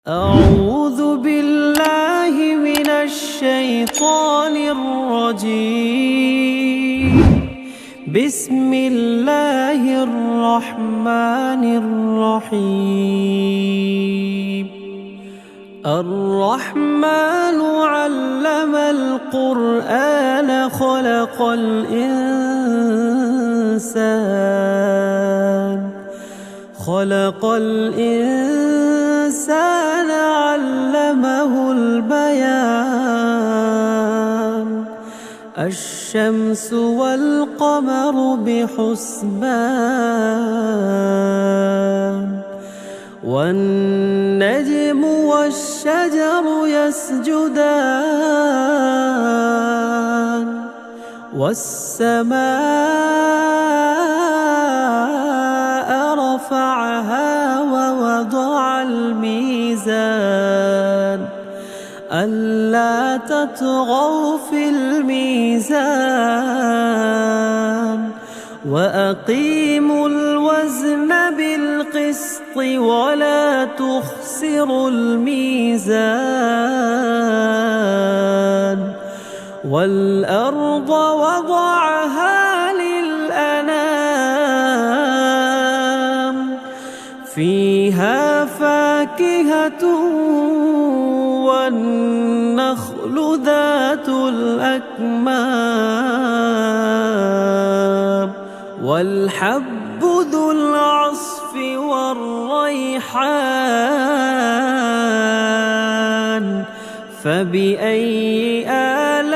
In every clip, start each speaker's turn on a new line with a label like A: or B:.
A: أعوذ بالله من الشيطان الرجيم. بسم الله الرحمن الرحيم. الرحمن علم القرآن خلق الإنسان علمه البيان. الشمس والقمر بحسبان والنجم والشجر يسجدان والسماء رفعها ووضع الميزان ألا تطغوا في الميزان وأقيموا الوزن بالقسط ولا تخسروا الميزان والأرض وضعها للأنام فيها فاكهة والنخل ذات الأكمام والحب ذو العصف والريحان فبأي آلاء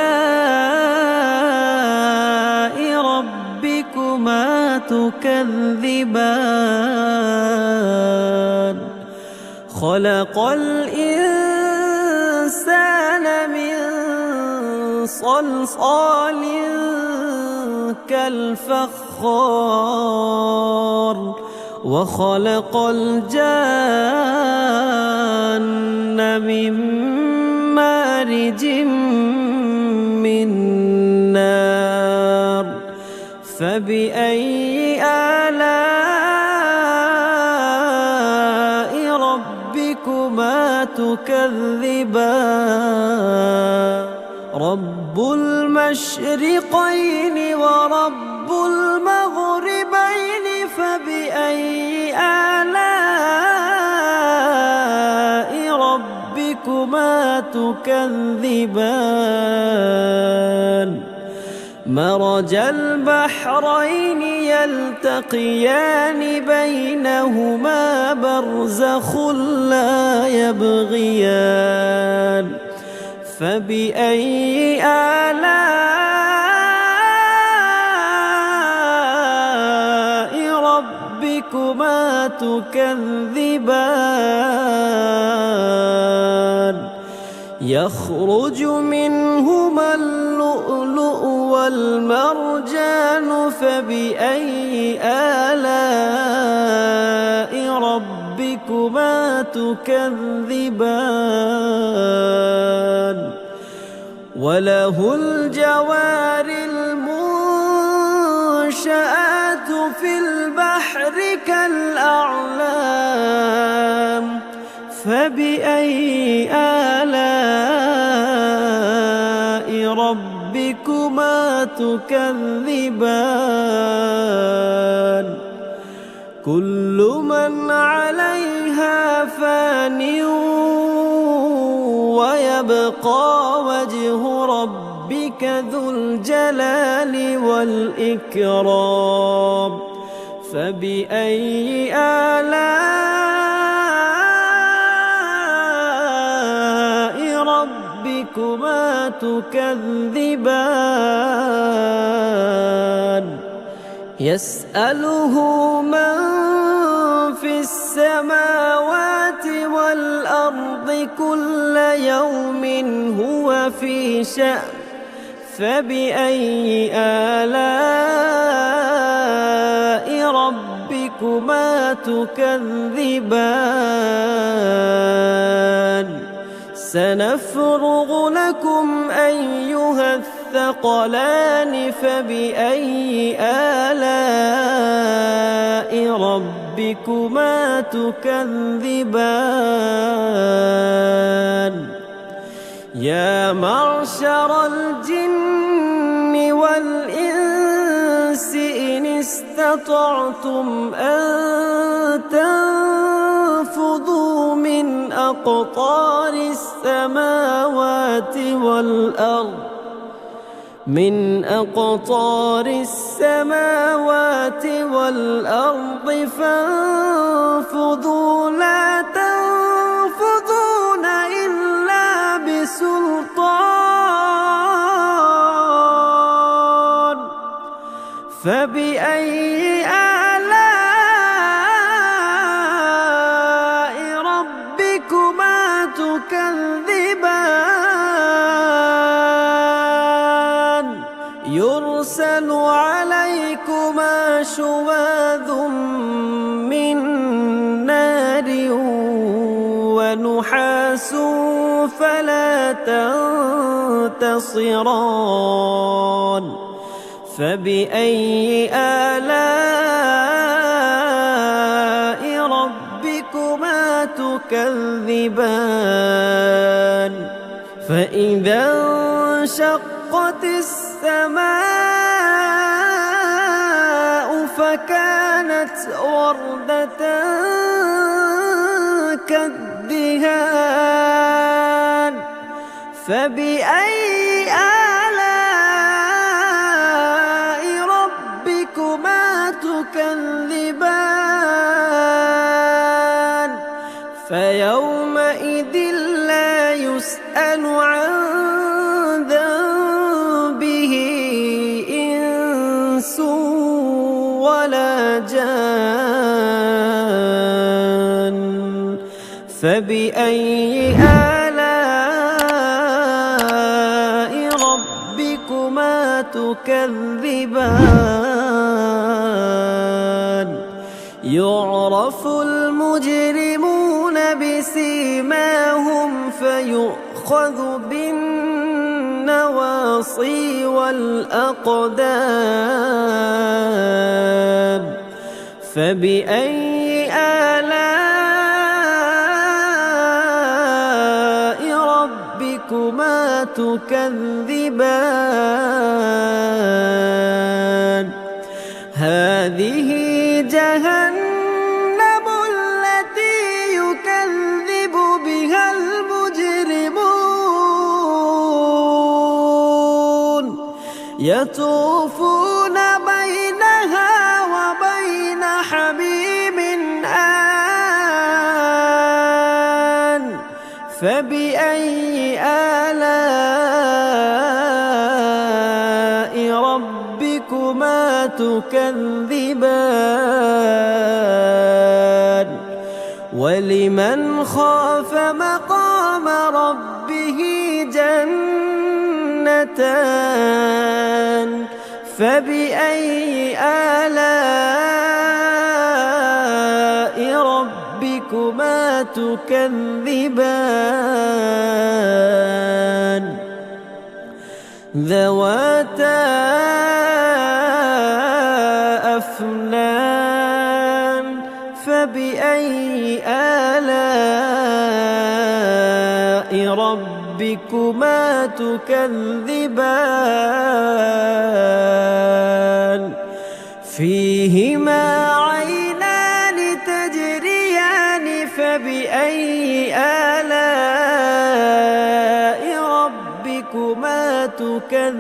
A: ربكما تكذبان. خلق الإنسان من صلصال كالفخار وخلق الجان من مارج من نار فبأي آلاء ربكما تكذبان. رب المشرقين ورب المغربين فبأي آلاء ربكما تكذبان. مرج البحرين يلتقيان بينهما برزخ لا يبغيان فبأي آلاء ربكما تكذبان. يخرج منهما اللؤلؤ والمرجان فبأي آلاء ربكما تكذبان. وله الجوار المنشآت في البحر كالأعلام فبأي آلاء ربكما تكذبان. كل من عليها فان ويبقى وجه ربك ذو الجلال والإكرام فبأي آلاء ربكما تكذبان. يسأله من في السماوات والأرض كل يوم هو في شأن فبأي آلاء ربكما تكذبان. سنفرغ لكم أيها الثقلان فبأي آلاء ربكما ربكما تكذبان يا معشر الجن والإنس إن استطعتم أن تنفذوا من أقطار السماوات والأرض فانفذوا لا تنفذون إلا بسلطان فبأي آلاء ربكما تكذبان يرسل عليكما شواظ من نار ونحاس فلا تنتصران فبأي آلاء ربكما تكذبان فإذا انشقت السماء فكانت وردة كالدهان فبأي آلاء ربكما تكذبان فيومئذ لا يسأل عن ذنبه إنس ولا جان فبأي آلاء ربكما تكذبان يعرف المجرمون بسيماهم فيؤخذ بالنواصي والأقدام فبأي آلاء ربكما تكذبان هذه جهنم التي يكذب بها المجرمون يطوفون بينها وبين حميم آن فبأي آلاء ربكما تكذبان ولمن خاف مقام ربه جنتان فبأي آلاء ربكما تكذبان ذواتا أفنان فبأي آلاء ربكما تكذبان فيهما عينان تجريان فبأي آلاء ربكما تكذبان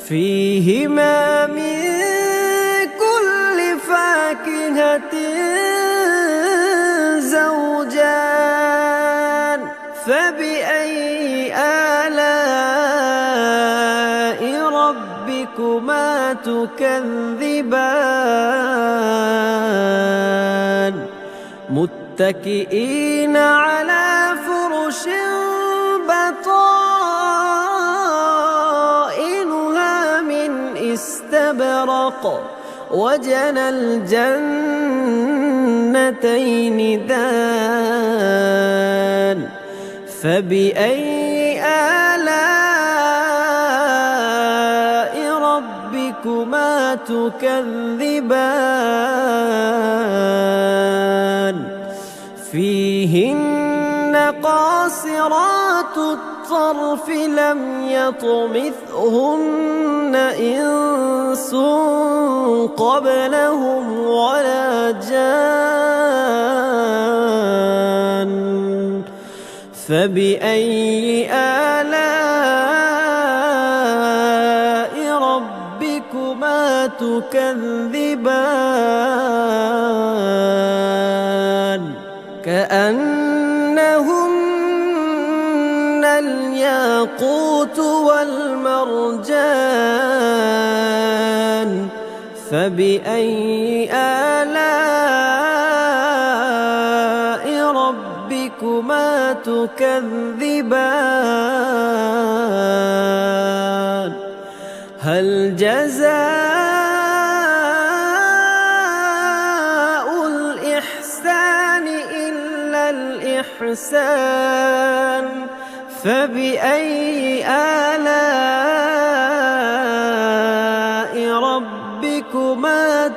A: فيهما من كل فاكهة زوجان فبأي آلاء ربكما تكذبان متكئين على فرش بطائنها من استبرق وجنى الجنتين دان فبأي آلاء ربكما تكذبان فيهن قاصرات الطرف لم يطمثهن إنس قبلهم ولا جان فبأي آلاء ربكما تكذبان كأنهن الياقوت والمرجان فبأي آلاء ربكما تكذبان هل جزاء الإحسان إلا الإحسان فبأي آلاء ربكما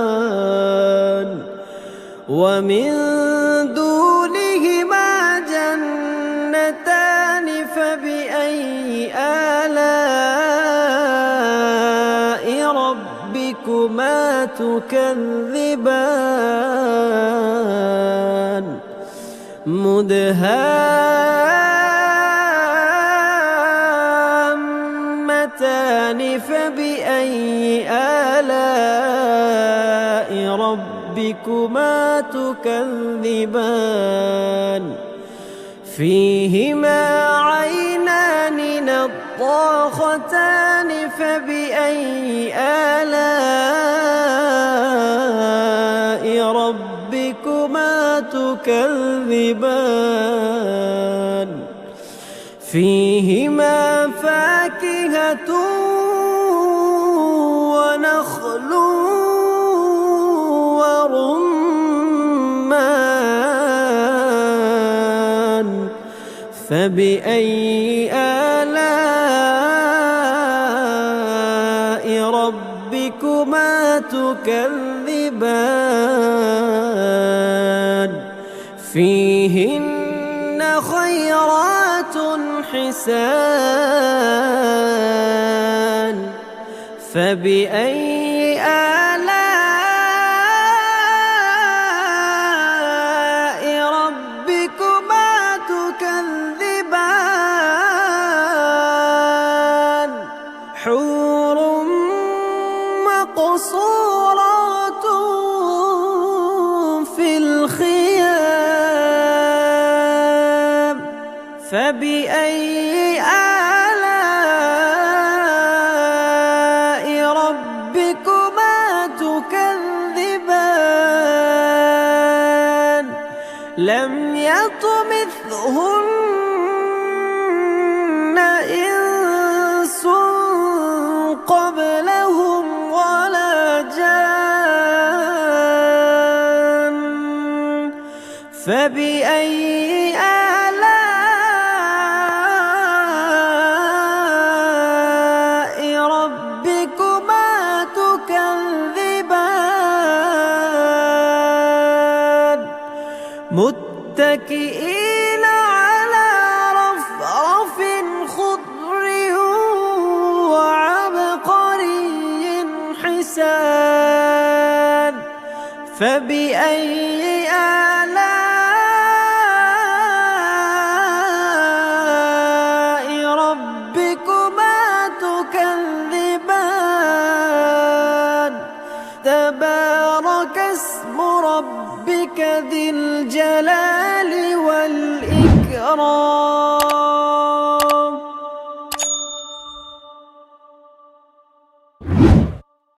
A: تكذبان ومن دونهما جنتان فبأي آلاء ربكما تكذبان مدهامتان فبأي آلاء ربكما تكذبان فيهما عينان نضاختان فبأي آلاء ربكما تكذبان فيهما فاكهة ونخل ورمان فبأي آلاء ربكما تكذبان فيهن خيرات حسان فبأي آلاء ربكما تكذبان حور مقصورات في الخيام فبأي آلاء ربكما تكذبان لم يطمثهن إنس قبلهم ولا جان فبأي آلاء ربكما تكذبان متكئين على رفرف خضر وعبقري حسان فبأي آلاء ربكما تكذبان تبارك اسم ربك ذي الجلال والإكرام